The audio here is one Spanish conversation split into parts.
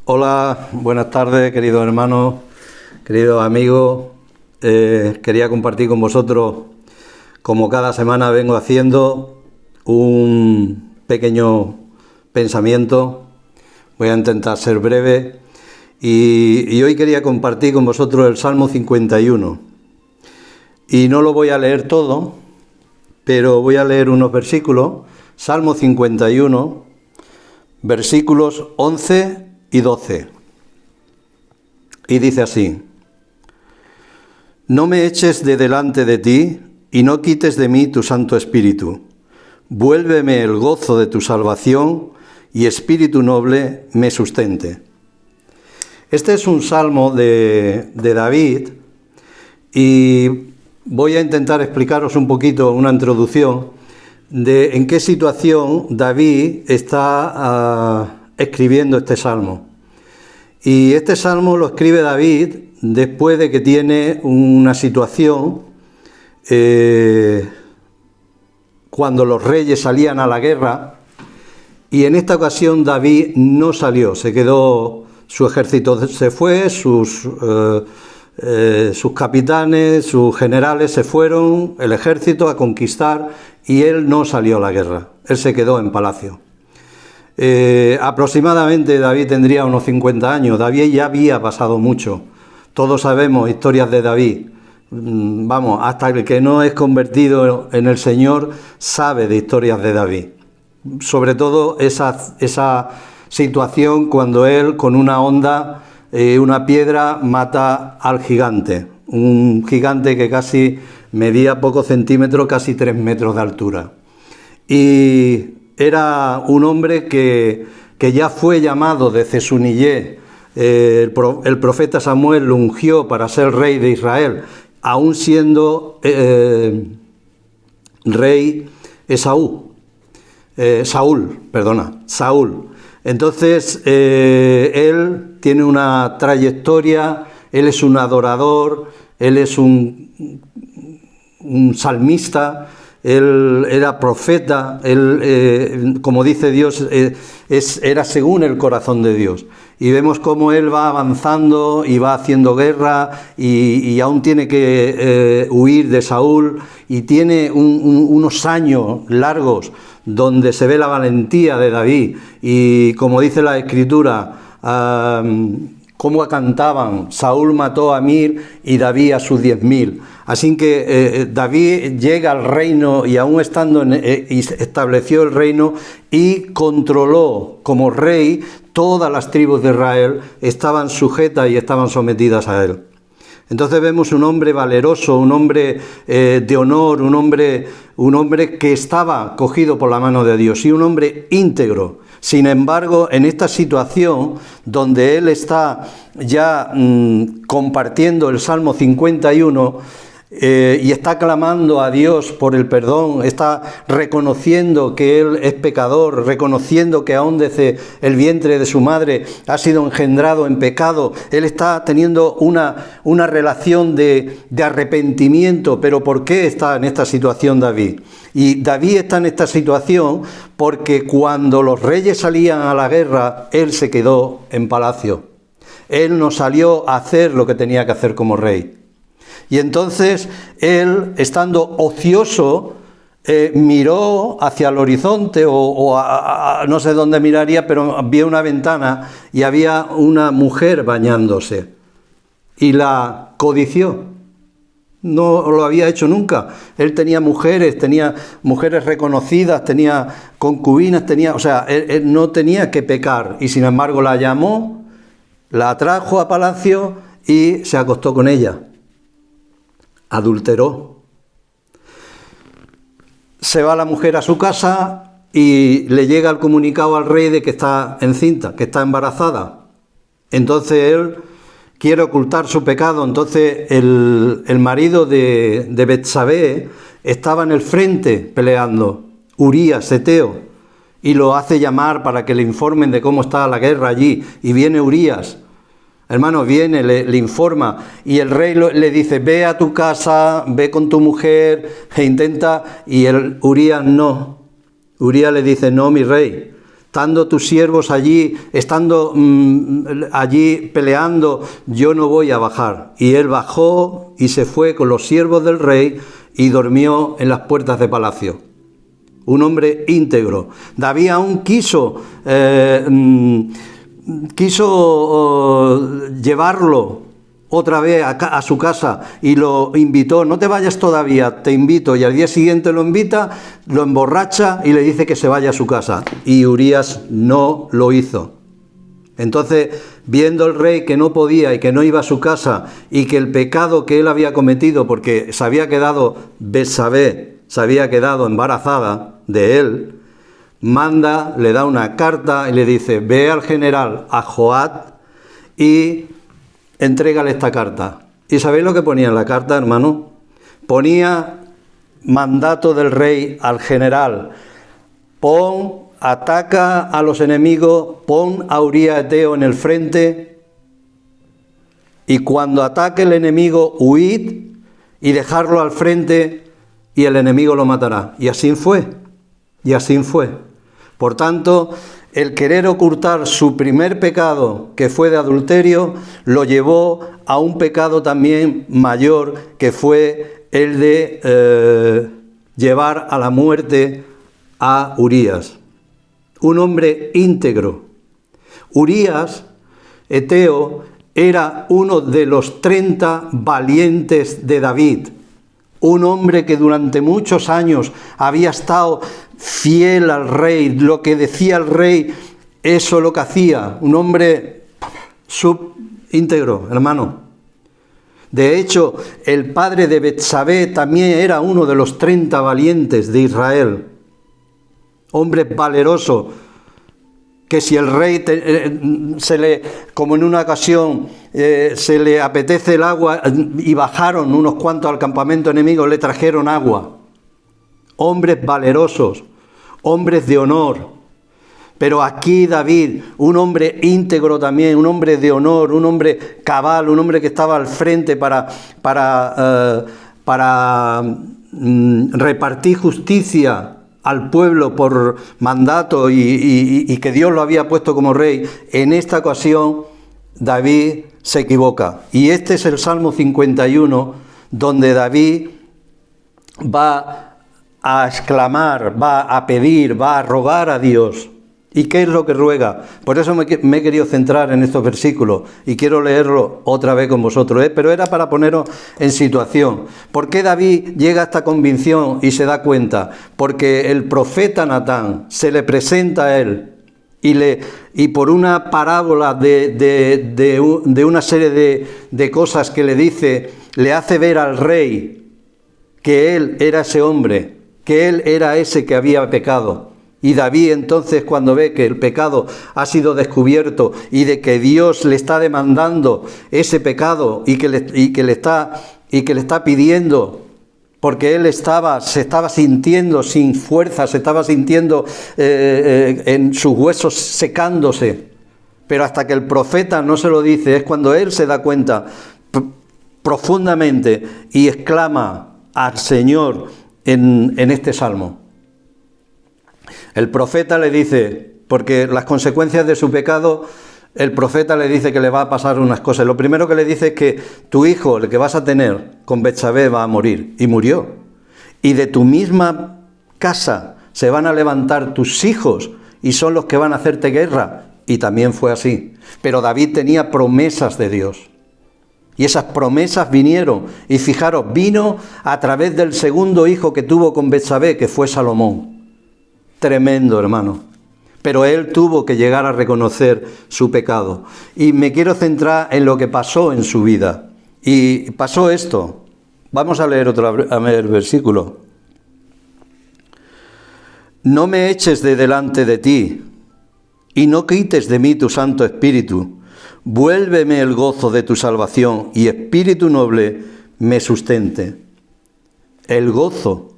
Hola, buenas tardes, queridos hermanos, queridos amigos. Quería compartir con vosotros, como cada semana vengo haciendo, un pequeño pensamiento. Voy a intentar ser breve y hoy quería compartir con vosotros el Salmo 51. Y no lo voy a leer todo, pero voy a leer unos versículos. Salmo 51, versículos 11 y 12. Y dice así: No me eches de delante de ti y no quites de mí tu Santo Espíritu. Vuélveme el gozo de tu salvación y espíritu noble me sustente. Este es un salmo de David y voy a intentar explicaros un poquito, una introducción de en qué situación David está escribiendo este salmo. Y este salmo lo escribe David después de que tiene una situación cuando los reyes salían a la guerra, y en esta ocasión David no salió, se quedó, su ejército se fue, sus capitanes, sus generales se fueron, el ejército a conquistar, y él no salió a la guerra, él se quedó en palacio. Aproximadamente David tendría unos 50 años, David ya había pasado mucho, todos sabemos historias de David, vamos, hasta el que no es convertido en el Señor sabe de historias de David, sobre todo esa situación cuando él con una honda, una piedra mata al gigante, un gigante que casi medía pocos centímetros, casi 3 metros de altura, y era un hombre que ya fue llamado desde su niñez. El profeta Samuel lo ungió para ser rey de Israel, aún siendo rey Saúl. Entonces, él tiene una trayectoria, él es un adorador, él es un salmista, él era profeta, él, como dice Dios, era según el corazón de Dios. Y vemos cómo él va avanzando y va haciendo guerra y aún tiene que huir de Saúl, y tiene unos años largos donde se ve la valentía de David, y como dice la Escritura, cómo cantaban: Saúl mató a 1000 y David a sus 10.000. Así que David llega al reino, y aún estando y estableció el reino y controló como rey todas las tribus de Israel, estaban sujetas y estaban sometidas a él. Entonces vemos un hombre valeroso, un hombre de honor, un hombre que estaba cogido por la mano de Dios, y un hombre íntegro. Sin embargo, en esta situación donde él está ya compartiendo el Salmo 51 y está clamando a Dios por el perdón, está reconociendo que él es pecador, reconociendo que aún desde el vientre de su madre ha sido engendrado en pecado, él está teniendo una relación de arrepentimiento. Pero ¿por qué está en esta situación David? Y David está en esta situación porque cuando los reyes salían a la guerra, él se quedó en palacio. Él no salió a hacer lo que tenía que hacer como rey. Y entonces él, estando ocioso, miró hacia el horizonte o no sé dónde miraría, pero vio una ventana y había una mujer bañándose y la codició. No lo había hecho nunca. Él tenía mujeres reconocidas, tenía concubinas, él no tenía que pecar, y sin embargo la llamó, la trajo a palacio y se acostó con ella. Adulteró. Se va la mujer a su casa y le llega el comunicado al rey de que está encinta, que está embarazada. Entonces él quiere ocultar su pecado. Entonces el marido de Betsabé estaba en el frente peleando, Urías, Eteo, y lo hace llamar para que le informen de cómo está la guerra allí, y viene Urías. Hermano, viene, le informa, y el rey le dice: ve a tu casa, ve con tu mujer, e intenta, y Urías no. Urías le dice: no, mi rey, estando tus siervos allí, estando allí peleando, yo no voy a bajar. Y él bajó y se fue con los siervos del rey y durmió en las puertas de palacio. Un hombre íntegro. David aún quiso llevarlo otra vez a su casa y lo invitó. No te vayas todavía, te invito. Y al día siguiente lo invita, lo emborracha y le dice que se vaya a su casa. Y Urías no lo hizo. Entonces, viendo el rey que no podía y que no iba a su casa y que el pecado que él había cometido, porque se había quedado Betsabé, se había quedado embarazada de él, manda, le da una carta y le dice: ve al general a Joab y entrégale esta carta. ¿Y sabéis lo que ponía en la carta, hermano? Ponía mandato del rey al general: ataca a los enemigos, pon a Urías Eteo en el frente, y cuando ataque el enemigo, huid y dejarlo al frente, y el enemigo lo matará. Y así fue. Y así fue. Por tanto, el querer ocultar su primer pecado, que fue de adulterio, lo llevó a un pecado también mayor, que fue el de llevar a la muerte a Urías. Un hombre íntegro. Urías Eteo era uno de los 30 valientes de David. Un hombre que durante muchos años había estado fiel al rey, lo que decía el rey, eso lo que hacía. Un hombre íntegro, hermano. De hecho, el padre de Betsabé también era uno de los 30 valientes de Israel. Hombre valeroso, que si el rey como en una ocasión se le apetece el agua y bajaron unos cuantos al campamento enemigo, le trajeron agua. Hombres valerosos, hombres de honor. Pero aquí David, un hombre íntegro también, un hombre de honor, un hombre cabal, un hombre que estaba al frente para repartir justicia al pueblo por mandato y que Dios lo había puesto como rey. En esta ocasión David se equivoca. Y este es el Salmo 51, donde David va a exclamar, va a pedir, va a rogar a Dios. ¿Y qué es lo que ruega? Por eso me he querido centrar en estos versículos y quiero leerlo otra vez con vosotros, pero era para poneros en situación. ¿Por qué David llega a esta convicción y se da cuenta? Porque el profeta Natán se le presenta a él y por una parábola de una serie de cosas que le dice, le hace ver al rey que él era ese hombre, que él era ese que había pecado. Y David entonces, cuando ve que el pecado ha sido descubierto y de que Dios le está demandando ese pecado y que le está pidiendo, porque él se estaba sintiendo sin fuerza, se estaba sintiendo en sus huesos secándose. Pero hasta que el profeta no se lo dice, es cuando él se da cuenta profundamente y exclama al Señor en este salmo. El profeta le dice, porque las consecuencias de su pecado, el profeta le dice que le va a pasar unas cosas. Lo primero que le dice es que tu hijo, el que vas a tener con Betsabé, va a morir. Y murió. Y de tu misma casa se van a levantar tus hijos y son los que van a hacerte guerra. Y también fue así. Pero David tenía promesas de Dios. Y esas promesas vinieron. Y fijaros, vino a través del segundo hijo que tuvo con Betsabé, que fue Salomón. Tremendo, hermano. Pero él tuvo que llegar a reconocer su pecado. Y me quiero centrar en lo que pasó en su vida. Y pasó esto. Vamos a leer el versículo. No me eches de delante de ti, y no quites de mí tu Santo Espíritu. Vuélveme el gozo de tu salvación, y espíritu noble me sustente. El gozo.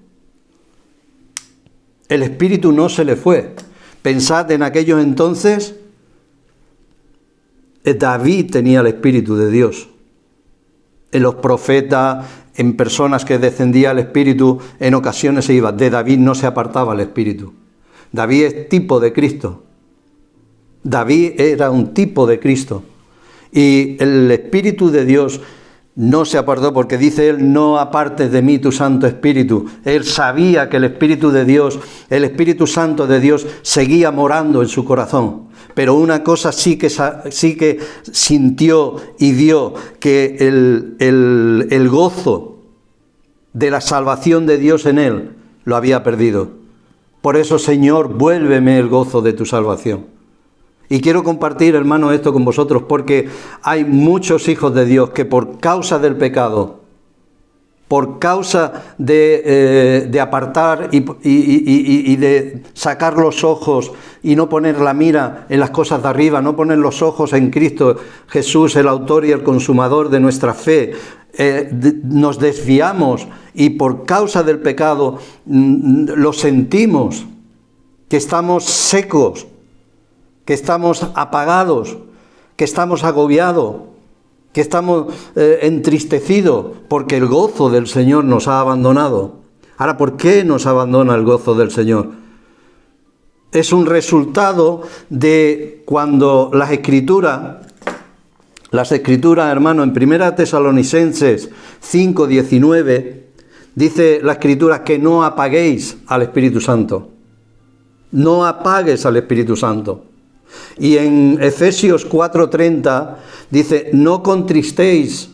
El espíritu no se le fue. Pensad en aquellos entonces, David tenía el espíritu de Dios. En los profetas, en personas que descendía el espíritu, en ocasiones se iba. De David no se apartaba el espíritu. David es tipo de Cristo. David era un tipo de Cristo. Y el Espíritu de Dios no se apartó, porque dice él, no apartes de mí tu Santo Espíritu. Él sabía que el Espíritu de Dios, el Espíritu Santo de Dios, seguía morando en su corazón. Pero una cosa sí que sintió y dio, que el gozo de la salvación de Dios en él lo había perdido. Por eso, Señor, vuélveme el gozo de tu salvación. Y quiero compartir, hermano, esto con vosotros, porque hay muchos hijos de Dios que por causa del pecado, por causa de apartar y de sacar los ojos y no poner la mira en las cosas de arriba, no poner los ojos en Cristo Jesús, el autor y el consumador de nuestra fe, nos desviamos y por causa del pecado lo sentimos, que estamos secos, que estamos apagados, que estamos agobiados, que estamos entristecidos, porque el gozo del Señor nos ha abandonado. Ahora, ¿por qué nos abandona el gozo del Señor? Es un resultado de cuando las Escrituras, hermano, en 1 Tesalonicenses 5:19, dice la Escritura que no apaguéis al Espíritu Santo. No apagues al Espíritu Santo. Y en Efesios 4:30 dice, no contristéis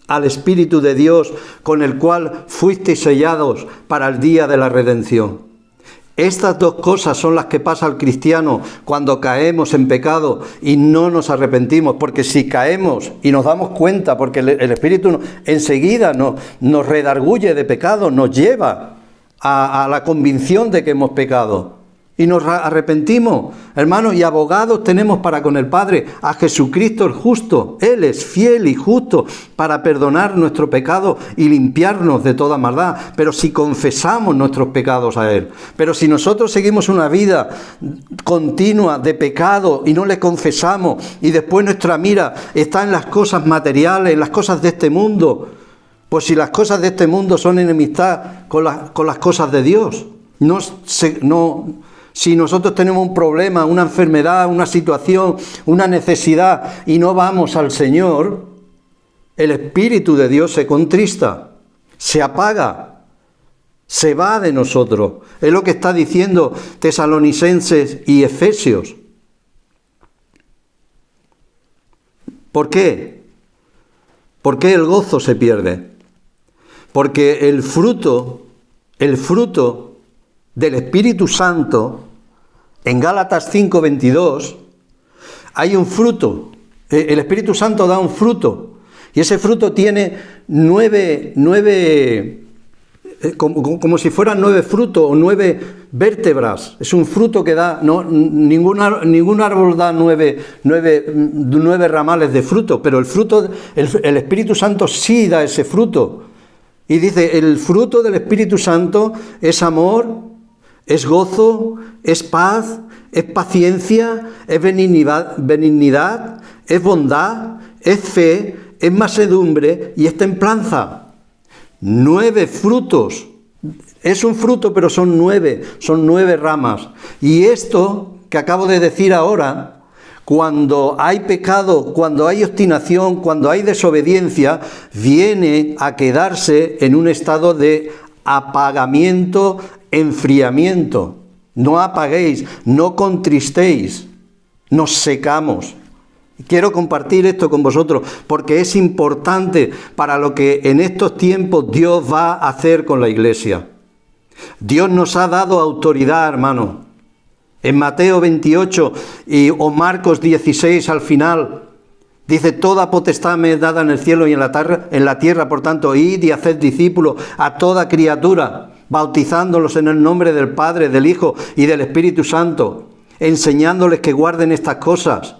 al Espíritu de Dios con el cual fuisteis sellados para el día de la redención. Estas dos cosas son las que pasa al cristiano cuando caemos en pecado y no nos arrepentimos, porque si caemos y nos damos cuenta, porque el Espíritu enseguida nos redarguye de pecado, nos lleva a la convicción de que hemos pecado. Y nos arrepentimos, hermanos, y abogados tenemos para con el Padre, a Jesucristo el justo. Él es fiel y justo para perdonar nuestro pecado y limpiarnos de toda maldad. Pero si confesamos nuestros pecados a Él, pero si nosotros seguimos una vida continua de pecado y no le confesamos, y después nuestra mira está en las cosas materiales, en las cosas de este mundo, pues si las cosas de este mundo son enemistad con las cosas de Dios, si nosotros tenemos un problema, una enfermedad, una situación, una necesidad y no vamos al Señor, el Espíritu de Dios se contrista, se apaga, se va de nosotros. Es lo que está diciendo Tesalonicenses y Efesios. ¿Por qué? ¿Por qué el gozo se pierde? Porque el fruto del Espíritu Santo, en Gálatas 5:22, hay un fruto. El Espíritu Santo da un fruto, y ese fruto tiene nueve como si fueran 9 frutos o 9 vértebras. Es un fruto que da, ningún árbol da 9 ramales de fruto, pero el Espíritu Santo sí da ese fruto. Y dice, el fruto del Espíritu Santo es amor, es gozo, es paz, es paciencia, es benignidad, es bondad, es fe, es mansedumbre y es templanza. 9 frutos. Es un fruto, pero son 9 ramas. Y esto que acabo de decir ahora, cuando hay pecado, cuando hay obstinación, cuando hay desobediencia, viene a quedarse en un estado de apagamiento, enfriamiento. No apaguéis, no contristéis, nos secamos. Quiero compartir esto con vosotros porque es importante para lo que en estos tiempos Dios va a hacer con la iglesia. Dios nos ha dado autoridad, hermano. En Mateo 28 o Marcos 16 al final, dice, toda potestad me es dada en el cielo y en la tierra, por tanto, id y haced discípulos a toda criatura, bautizándolos en el nombre del Padre, del Hijo y del Espíritu Santo, enseñándoles que guarden estas cosas.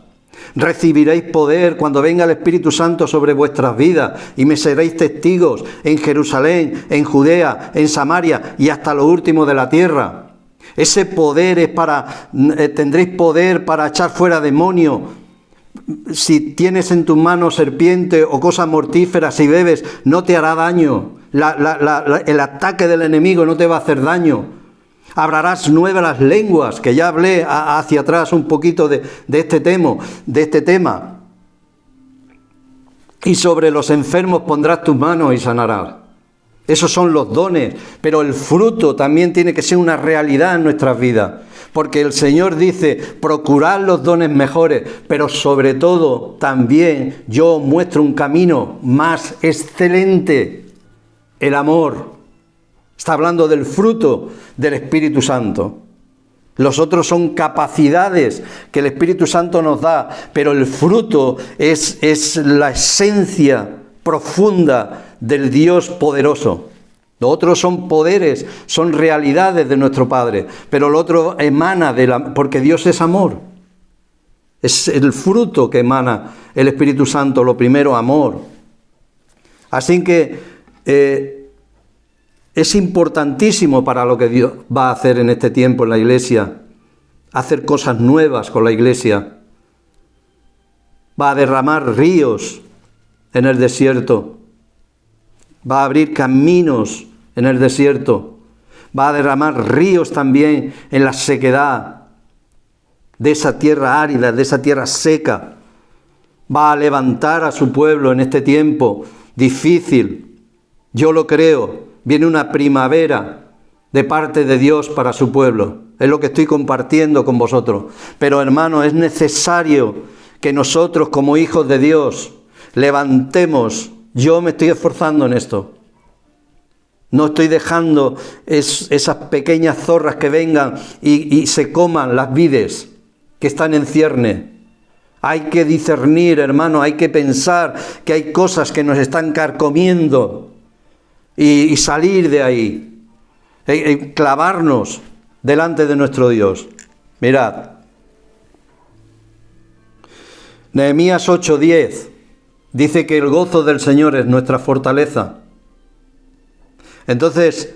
Recibiréis poder cuando venga el Espíritu Santo sobre vuestras vidas y me seréis testigos en Jerusalén, en Judea, en Samaria y hasta lo último de la tierra. Ese poder es tendréis poder para echar fuera demonios. Si tienes en tus manos serpiente o cosas mortíferas, si bebes, no te hará daño. El ataque del enemigo no te va a hacer daño. Hablarás nuevas lenguas, que ya hablé hacia atrás un poquito de este tema. Y sobre los enfermos pondrás tus manos y sanarás. Esos son los dones, pero el fruto también tiene que ser una realidad en nuestras vidas. Porque el Señor dice, procurad los dones mejores, pero sobre todo también yo muestro un camino más excelente, el amor. Está hablando del fruto del Espíritu Santo. Los otros son capacidades que el Espíritu Santo nos da, pero el fruto es la esencia profunda del Dios poderoso. Los otros son poderes, son realidades de nuestro Padre, pero lo otro emana porque Dios es amor. Es el fruto que emana el Espíritu Santo, lo primero, amor. Así que es importantísimo para lo que Dios va a hacer en este tiempo en la iglesia, hacer cosas nuevas con la iglesia. Va a derramar ríos en el desierto, va a abrir caminos en el desierto, va a derramar ríos también en la sequedad de esa tierra árida, de esa tierra seca. Va a levantar a su pueblo en este tiempo difícil. Yo lo creo. Viene una primavera de parte de Dios para su pueblo. Es lo que estoy compartiendo con vosotros. Pero, hermanos, es necesario que nosotros, como hijos de Dios, levantemos. Yo me estoy esforzando en esto. No estoy dejando esas pequeñas zorras que vengan y se coman las vides que están en cierne. Hay que discernir, hermano, hay que pensar que hay cosas que nos están carcomiendo. Y salir de ahí, clavarnos delante de nuestro Dios. Mirad, Nehemías 8:10 dice que el gozo del Señor es nuestra fortaleza. Entonces,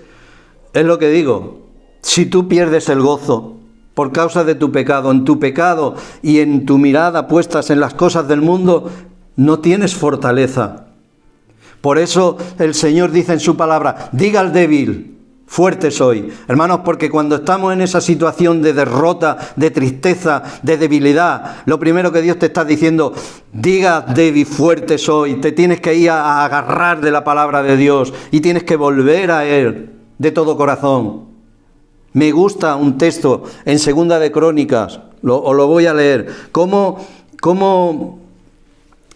es lo que digo, si tú pierdes el gozo por causa de tu pecado, en tu pecado y en tu mirada puestas en las cosas del mundo, no tienes fortaleza. Por eso el Señor dice en su palabra, diga al débil, fuerte soy. Hermanos, porque cuando estamos en esa situación de derrota, de tristeza, de debilidad, lo primero que Dios te está diciendo, diga débil, fuerte soy. Te tienes que ir a agarrar de la palabra de Dios y tienes que volver a Él de todo corazón. Me gusta un texto en 2 de Crónicas, os lo voy a leer, cómo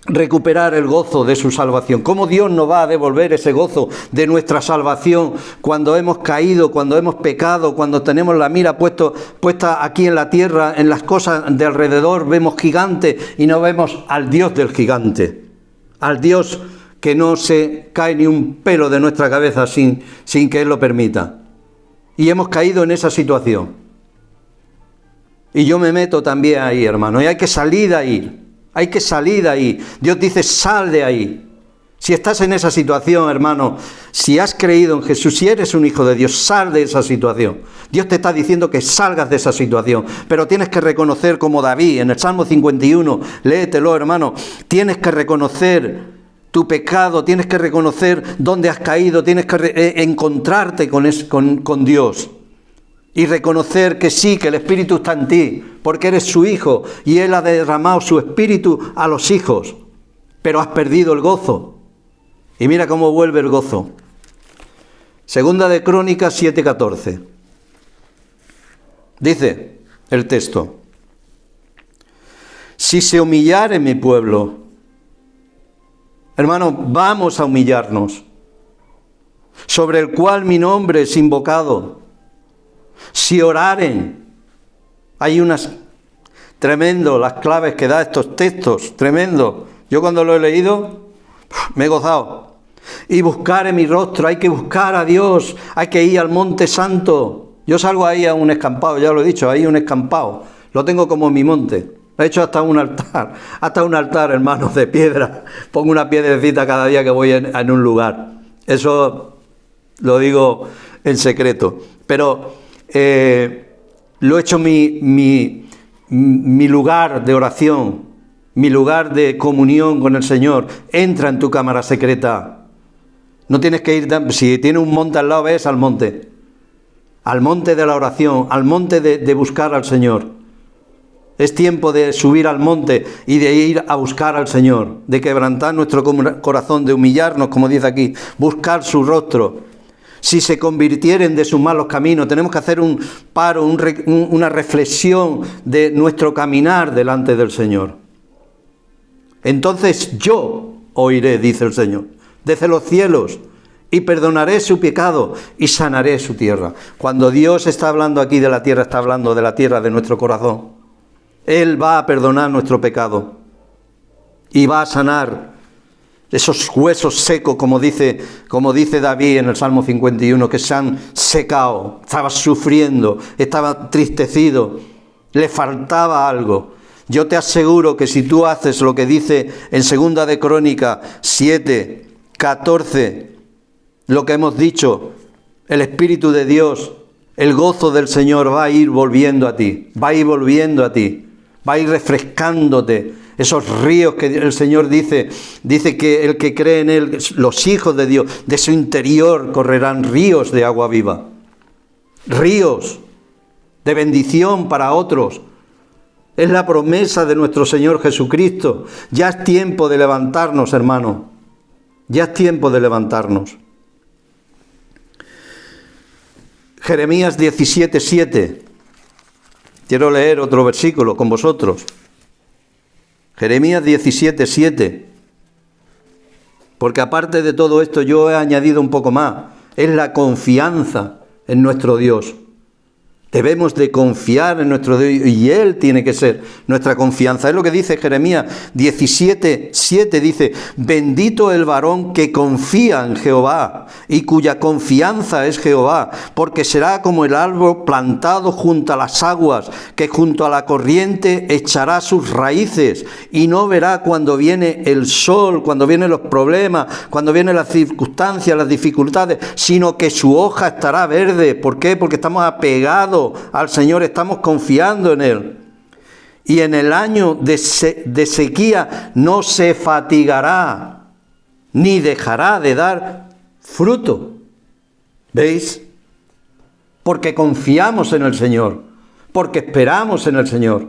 recuperar el gozo de su salvación. ¿Cómo Dios nos va a devolver ese gozo de nuestra salvación cuando hemos caído, cuando hemos pecado, cuando tenemos la mira puesta aquí en la tierra, en las cosas de alrededor, vemos gigantes y no vemos al Dios del gigante, al Dios que no se cae ni un pelo de nuestra cabeza sin que Él lo permita? Y hemos caído en esa situación. Y yo me meto también ahí, hermano, y hay que salir de ahí. Hay que salir de ahí. Dios dice, sal de ahí. Si estás en esa situación, hermano, si has creído en Jesús, si eres un hijo de Dios, sal de esa situación. Dios te está diciendo que salgas de esa situación. Pero tienes que reconocer, como David, en el Salmo 51, léetelo, hermano, tienes que reconocer tu pecado, tienes que reconocer dónde has caído, tienes que encontrarte con Dios. Y reconocer que sí, que el Espíritu está en ti, porque eres su hijo, y Él ha derramado su Espíritu a los hijos, pero has perdido el gozo. Y mira cómo vuelve el gozo. 2 de Crónicas 7:14. Dice el texto, si se humillare mi pueblo, hermano, vamos a humillarnos, sobre el cual mi nombre es invocado. Si oraren, hay unas tremendo las claves que da estos textos, tremendo. Yo cuando lo he leído me he gozado. Y buscaré mi rostro, hay que buscar a Dios, hay que ir al Monte Santo. Yo salgo ahí a un escampado, ya lo he dicho, ahí un escampado, lo tengo como en mi monte. He hecho hasta un altar, hermanos, de piedra. Pongo una piedrecita cada día que voy en un lugar. Eso lo digo en secreto. Pero lo he hecho mi lugar de oración, mi lugar de comunión con el Señor. Entra en tu cámara secreta. No tienes que ir, si tienes un monte al lado, ves al monte. al monte de la oración, al monte de buscar al Señor. Es tiempo de subir al monte y de ir a buscar al Señor, de quebrantar nuestro corazón, de humillarnos, como dice aquí, buscar su rostro. Si se convirtieren de sus malos caminos, tenemos que hacer un paro, una reflexión de nuestro caminar delante del Señor. Entonces yo oiré, dice el Señor, desde los cielos, y perdonaré su pecado y sanaré su tierra. Cuando Dios está hablando aquí de la tierra, está hablando de la tierra de nuestro corazón. Él va a perdonar nuestro pecado y va a sanar esos huesos secos, como dice David en el Salmo 51, que se han secado. Estaba sufriendo, estaba entristecido, le faltaba algo. Yo te aseguro que si tú haces lo que dice en 2 de Crónicas 7, 14, lo que hemos dicho, el Espíritu de Dios, el gozo del Señor va a ir volviendo a ti, va a ir volviendo a ti, va a ir refrescándote. Esos ríos que el Señor dice que el que cree en Él, los hijos de Dios, de su interior correrán ríos de agua viva. Ríos de bendición para otros. Es la promesa de nuestro Señor Jesucristo. Ya es tiempo de levantarnos, hermano. Ya es tiempo de levantarnos. Jeremías 17:7. Quiero leer otro versículo con vosotros. Jeremías 17:7. Porque aparte de todo esto yo he añadido un poco más. Es la confianza en nuestro Dios. Debemos de confiar en nuestro Dios y Él tiene que ser nuestra confianza. Es lo que dice Jeremías 17:7, dice: bendito el varón que confía en Jehová y cuya confianza es Jehová, porque será como el árbol plantado junto a las aguas, que junto a la corriente echará sus raíces y no verá cuando viene el sol, cuando vienen los problemas, cuando vienen las circunstancias, las dificultades, sino que su hoja estará verde. ¿Por qué? Porque estamos apegados al Señor, estamos confiando en Él. Y en el año de sequía no se fatigará, ni dejará de dar fruto. ¿Veis? Porque confiamos en el Señor, porque esperamos en el Señor,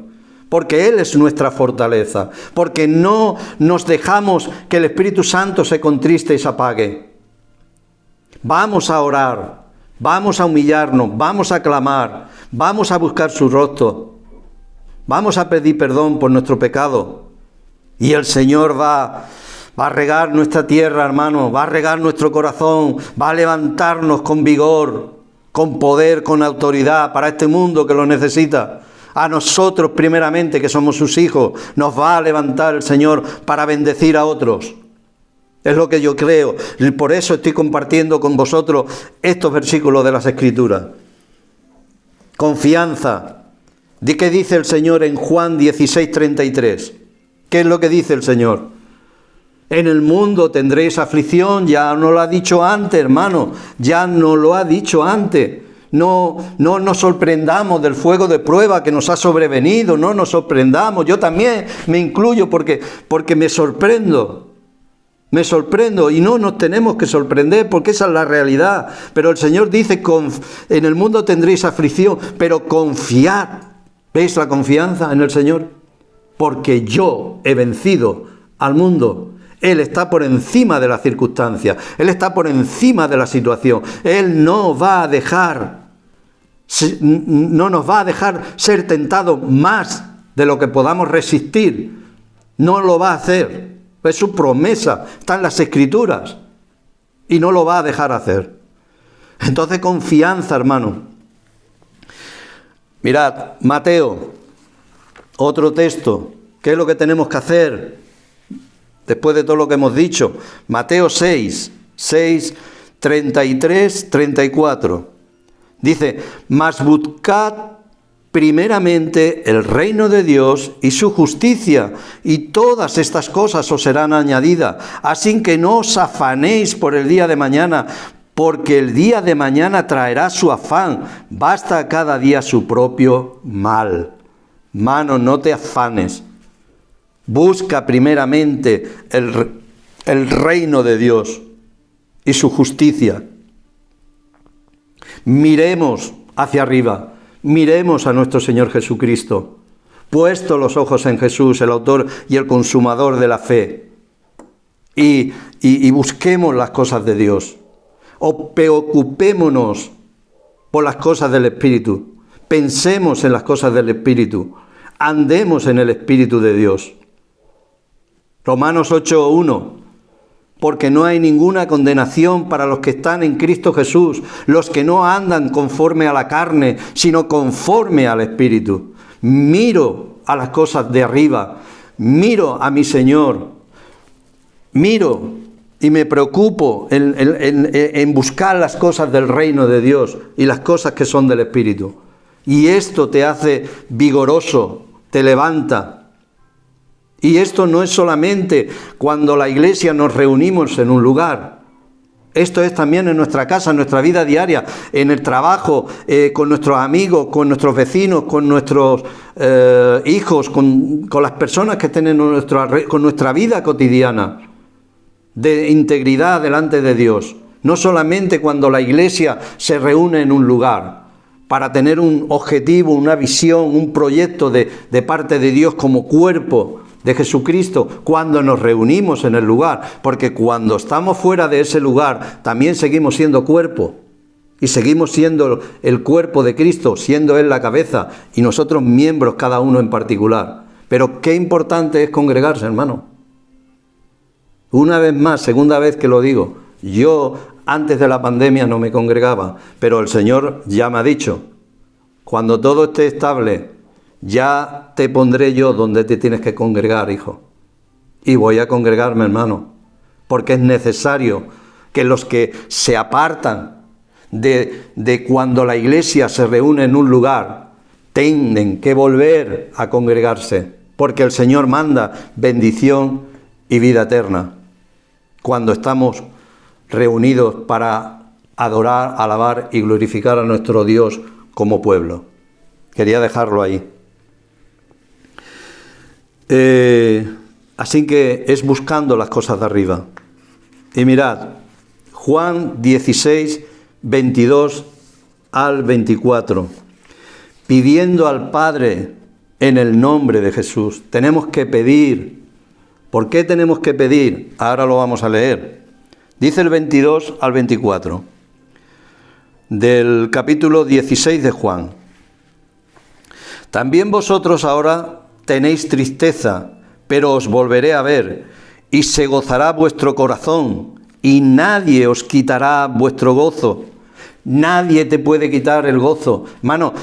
porque Él es nuestra fortaleza, porque no nos dejamos que el Espíritu Santo se contriste y se apague. Vamos a orar. Vamos a humillarnos, vamos a clamar, vamos a buscar su rostro, vamos a pedir perdón por nuestro pecado. Y el Señor va a regar nuestra tierra, hermano, va a regar nuestro corazón, va a levantarnos con vigor, con poder, con autoridad para este mundo que lo necesita. A nosotros primeramente, que somos sus hijos, nos va a levantar el Señor para bendecir a otros. Es lo que yo creo. Y por eso estoy compartiendo con vosotros estos versículos de las Escrituras. Confianza. ¿De qué dice el Señor en Juan 16:33? ¿Qué es lo que dice el Señor? En el mundo tendréis aflicción. Ya nos lo ha dicho antes, hermano. Ya nos lo ha dicho antes. No nos sorprendamos del fuego de prueba que nos ha sobrevenido. No nos sorprendamos. Yo también me incluyo porque me sorprendo. Me sorprendo y no nos tenemos que sorprender porque esa es la realidad. Pero el Señor dice, en el mundo tendréis aflicción, pero confiad. ¿Veis la confianza en el Señor? Porque yo he vencido al mundo. Él está por encima de las circunstancias. Él está por encima de la situación. Él no va a dejar, no nos va a dejar ser tentados más de lo que podamos resistir. No lo va a hacer. Es su promesa, está en las Escrituras y no lo va a dejar hacer. Entonces, confianza, hermano. Mirad, Mateo, otro texto. ¿Qué es lo que tenemos que hacer después de todo lo que hemos dicho? Mateo 6, 33, 34. Dice: mas buscad primeramente el reino de Dios y su justicia, y todas estas cosas os serán añadidas. Así que no os afanéis por el día de mañana, porque el día de mañana traerá su afán. Basta cada día su propio mal. Mano, no te afanes. Busca primeramente el reino de Dios y su justicia. Miremos hacia arriba. Miremos a nuestro Señor Jesucristo, puestos los ojos en Jesús, el autor y el consumador de la fe. Y busquemos las cosas de Dios. O preocupémonos por las cosas del Espíritu. Pensemos en las cosas del Espíritu. Andemos en el Espíritu de Dios. Romanos 8:1. Porque no hay ninguna condenación para los que están en Cristo Jesús, los que no andan conforme a la carne, sino conforme al Espíritu. Miro a las cosas de arriba, miro a mi Señor, miro y me preocupo en buscar las cosas del reino de Dios y las cosas que son del Espíritu. Y esto te hace vigoroso, te levanta. Y esto no es solamente cuando la iglesia nos reunimos en un lugar. Esto es también en nuestra casa, en nuestra vida diaria, en el trabajo, con nuestros amigos, con nuestros vecinos, con nuestros hijos, con las personas que estén con nuestra vida cotidiana de integridad delante de Dios. No solamente cuando la iglesia se reúne en un lugar para tener un objetivo, una visión, un proyecto de parte de Dios como cuerpo de Jesucristo, cuando nos reunimos en el lugar, porque cuando estamos fuera de ese lugar también seguimos siendo cuerpo y seguimos siendo el cuerpo de Cristo, siendo Él la cabeza y nosotros miembros cada uno en particular. Pero qué importante es congregarse, hermano. Una vez más, segunda vez que lo digo, yo antes de la pandemia no me congregaba, pero el Señor ya me ha dicho, cuando todo esté estable, ya te pondré yo donde te tienes que congregar, hijo. Y voy a congregarme, hermano, porque es necesario que los que se apartan de cuando la iglesia se reúne en un lugar, tienen que volver a congregarse, porque el Señor manda bendición y vida eterna cuando estamos reunidos para adorar, alabar y glorificar a nuestro Dios como pueblo. Quería dejarlo ahí. Así que es buscando las cosas de arriba. Y mirad, Juan 16, 22 al 24. Pidiendo al Padre en el nombre de Jesús. Tenemos que pedir. ¿Por qué tenemos que pedir? Ahora lo vamos a leer. Dice el 22 al 24 del capítulo 16 de Juan. También vosotros ahora tenéis tristeza, pero os volveré a ver, y se gozará vuestro corazón, y nadie os quitará vuestro gozo. Nadie te puede quitar el gozo. Hermano,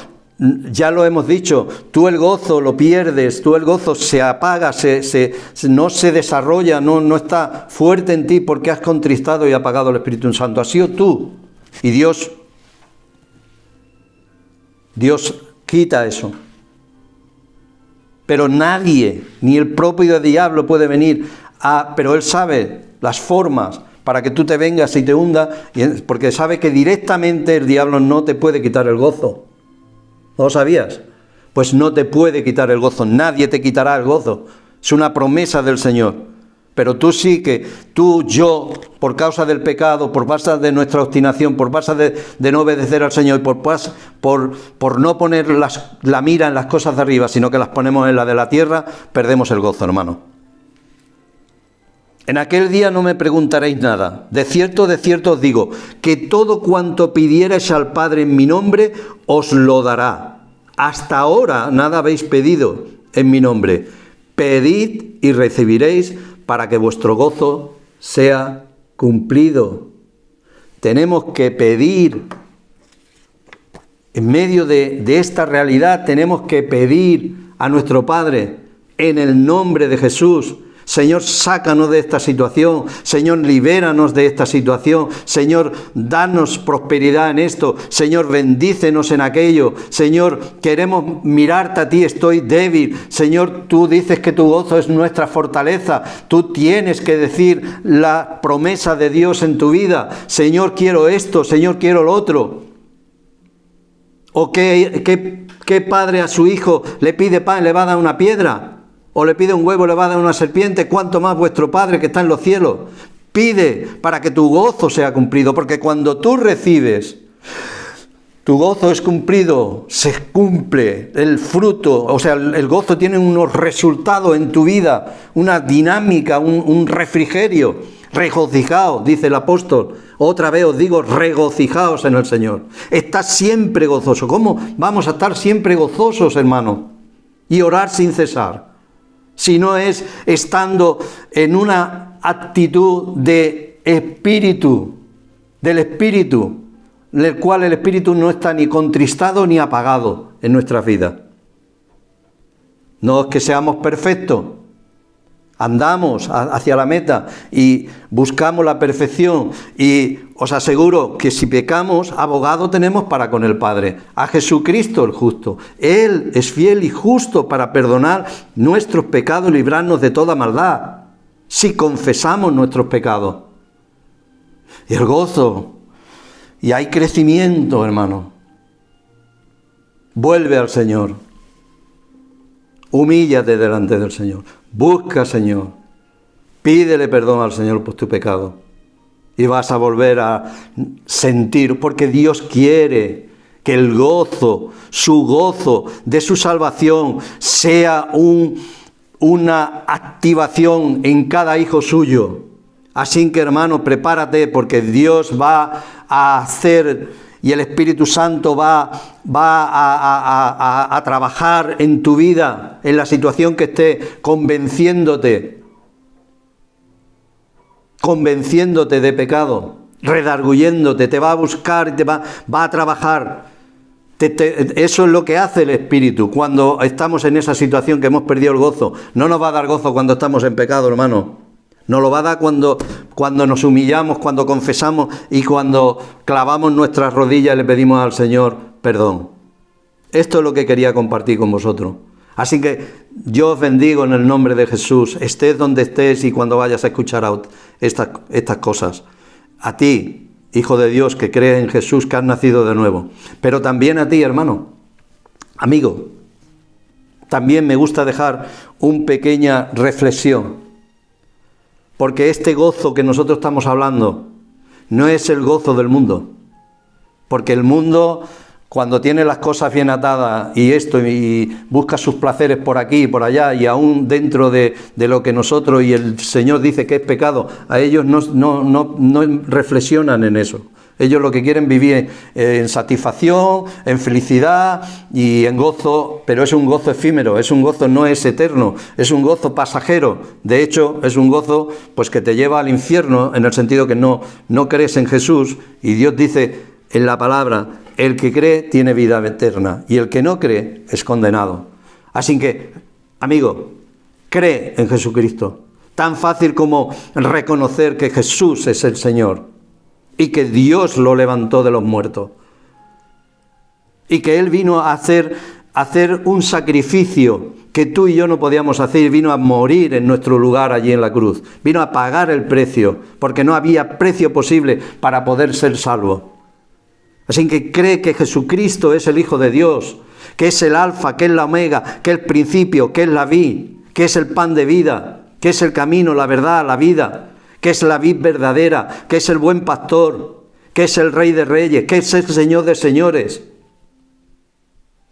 ya lo hemos dicho, tú el gozo lo pierdes, tú el gozo se apaga, no se desarrolla, no está fuerte en ti porque has contristado y apagado el Espíritu Santo. Has sido tú. Y Dios quita eso. Pero nadie, ni el propio diablo puede venir pero él sabe las formas para que tú te vengas y te hundas, porque sabe que directamente el diablo no te puede quitar el gozo. ¿No lo sabías? Pues no te puede quitar el gozo, nadie te quitará el gozo. Es una promesa del Señor. Pero tú sí que, yo, por causa del pecado, por causa de nuestra obstinación, por causa de no obedecer al Señor, por no poner la mira en las cosas de arriba, sino que las ponemos en la de la tierra, perdemos el gozo, hermano. En aquel día no me preguntaréis nada. De cierto os digo, que todo cuanto pidierais al Padre en mi nombre, os lo dará. Hasta ahora nada habéis pedido en mi nombre. Pedid y recibiréis, para que vuestro gozo sea cumplido. Tenemos que pedir. En medio de esta realidad tenemos que pedir a nuestro Padre en el nombre de Jesús. Señor, sácanos de esta situación. Señor, libéranos de esta situación. Señor, danos prosperidad en esto. Señor, bendícenos en aquello. Señor, queremos mirarte a ti, estoy débil. Señor, tú dices que tu gozo es nuestra fortaleza. Tú tienes que decir la promesa de Dios en tu vida. Señor, quiero esto. Señor, quiero lo otro. ¿O qué padre a su hijo le pide pan y le va a dar una piedra? ¿O le pide un huevo y le va a dar una serpiente? ¿Cuánto más vuestro Padre que está en los cielos? Pide para que tu gozo sea cumplido, porque cuando tú recibes, tu gozo es cumplido, se cumple el fruto, o sea, el gozo tiene unos resultados en tu vida, una dinámica, un refrigerio. Regocijaos, dice el apóstol. Otra vez os digo, regocijaos en el Señor. Estad siempre gozoso. ¿Cómo vamos a estar siempre gozosos, hermano? Y orar sin cesar. Si no es estando en una actitud de espíritu, del espíritu, del cual el espíritu no está ni contristado ni apagado en nuestras vidas. No es que seamos perfectos. Andamos hacia la meta y buscamos la perfección, y os aseguro que si pecamos, abogado tenemos para con el Padre, a Jesucristo el justo. Él es fiel y justo para perdonar nuestros pecados y librarnos de toda maldad, si confesamos nuestros pecados. Y el gozo, y hay crecimiento, hermano. Vuelve al Señor. Humíllate delante del Señor. Busca al Señor. Pídele perdón al Señor por tu pecado. Y vas a volver a sentir, porque Dios quiere que el gozo, su gozo de su salvación, sea una activación en cada hijo suyo. Así que, hermano, prepárate, porque Dios va a hacer, y el Espíritu Santo va a trabajar en tu vida, en la situación que esté, convenciéndote de pecado, redarguyéndote, te va a buscar, va a trabajar. Eso es lo que hace el Espíritu cuando estamos en esa situación que hemos perdido el gozo. No nos va a dar gozo cuando estamos en pecado, hermano. Nos lo va a dar cuando nos humillamos, cuando confesamos y cuando clavamos nuestras rodillas y le pedimos al Señor perdón. Esto es lo que quería compartir con vosotros. Así que yo os bendigo en el nombre de Jesús. Estés donde estés y cuando vayas a escuchar estas cosas. A ti, hijo de Dios, que crees en Jesús, que has nacido de nuevo. Pero también a ti, hermano, amigo. También me gusta dejar una pequeña reflexión. Porque este gozo que nosotros estamos hablando no es el gozo del mundo. Porque el mundo, cuando tiene las cosas bien atadas y busca sus placeres por aquí y por allá, y aún dentro de lo que nosotros y el Señor dice que es pecado, a ellos no reflexionan en eso. Ellos lo que quieren vivir en satisfacción, en felicidad y en gozo, pero es un gozo efímero, es un gozo no es eterno, es un gozo pasajero. De hecho, es un gozo pues que te lleva al infierno, en el sentido que no crees en Jesús, y Dios dice en la palabra, el que cree tiene vida eterna y el que no cree es condenado. Así que, amigo, cree en Jesucristo. Tan fácil como reconocer que Jesús es el Señor. Y que Dios lo levantó de los muertos. Y que Él vino a hacer un sacrificio que tú y yo no podíamos hacer. Vino a morir en nuestro lugar allí en la cruz. Vino a pagar el precio, porque no había precio posible para poder ser salvo. Así que cree que Jesucristo es el Hijo de Dios, que es el Alfa, que es la Omega, que es el principio, que es la vid, que es el pan de vida, que es el camino, la verdad, la vida, que es la vid verdadera, que es el buen pastor, que es el Rey de Reyes, que es el Señor de Señores.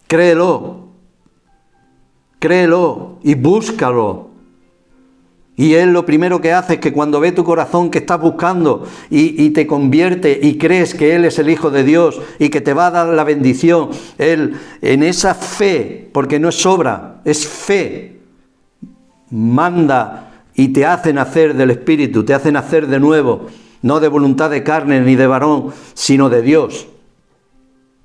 Créelo y búscalo. Y Él lo primero que hace es que cuando ve tu corazón que estás buscando y te convierte y crees que Él es el Hijo de Dios y que te va a dar la bendición, Él en esa fe, porque no es obra, es fe, manda y te hace nacer del Espíritu, te hace nacer de nuevo, no de voluntad de carne ni de varón, sino de Dios.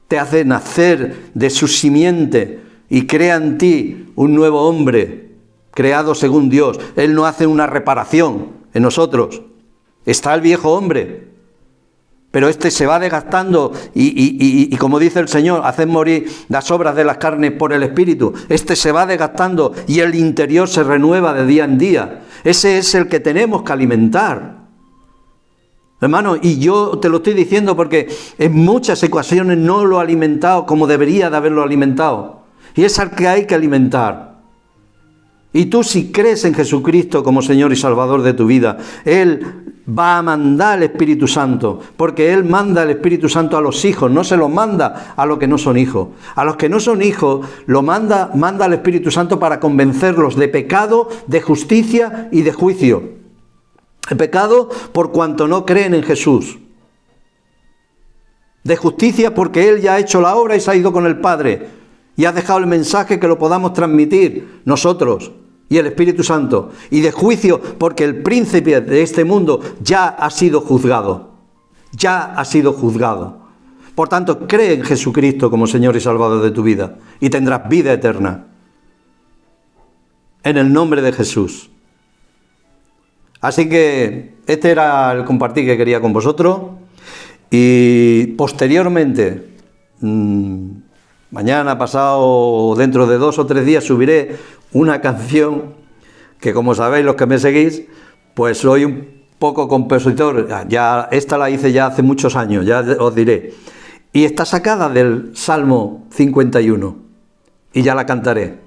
Te hace nacer de su simiente y crea en ti un nuevo hombre, creado según Dios. Él no hace una reparación en nosotros. Está el viejo hombre, pero este se va desgastando y como dice el Señor, haced morir las obras de las carnes por el Espíritu. Este se va desgastando y el interior se renueva de día en día. Ese es el que tenemos que alimentar. Hermano, y yo te lo estoy diciendo porque en muchas ocasiones no lo he alimentado como debería de haberlo alimentado. Y es al que hay que alimentar. Y tú, si crees en Jesucristo como Señor y Salvador de tu vida, Él va a mandar el Espíritu Santo, porque Él manda el Espíritu Santo a los hijos, no se lo manda a los que no son hijos. A los que no son hijos lo manda el Espíritu Santo para convencerlos de pecado, de justicia y de juicio. El pecado por cuanto no creen en Jesús. De justicia porque Él ya ha hecho la obra y se ha ido con el Padre y ha dejado el mensaje que lo podamos transmitir nosotros y el Espíritu Santo. Y de juicio porque el príncipe de este mundo ya ha sido juzgado. Ya ha sido juzgado. Por tanto, cree en Jesucristo como Señor y Salvador de tu vida y tendrás vida eterna. En el nombre de Jesús. Así que este era el compartir que quería con vosotros. Y posteriormente, mañana, pasado, dentro de 2 o 3 días, subiré una canción que, como sabéis los que me seguís, pues soy un poco compositor. Ya, esta la hice ya hace muchos años, ya os diré. Y está sacada del Salmo 51 y ya la cantaré.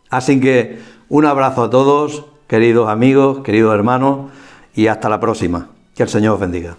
Así que un abrazo a todos, queridos amigos, queridos hermanos, y hasta la próxima. Que el Señor os bendiga.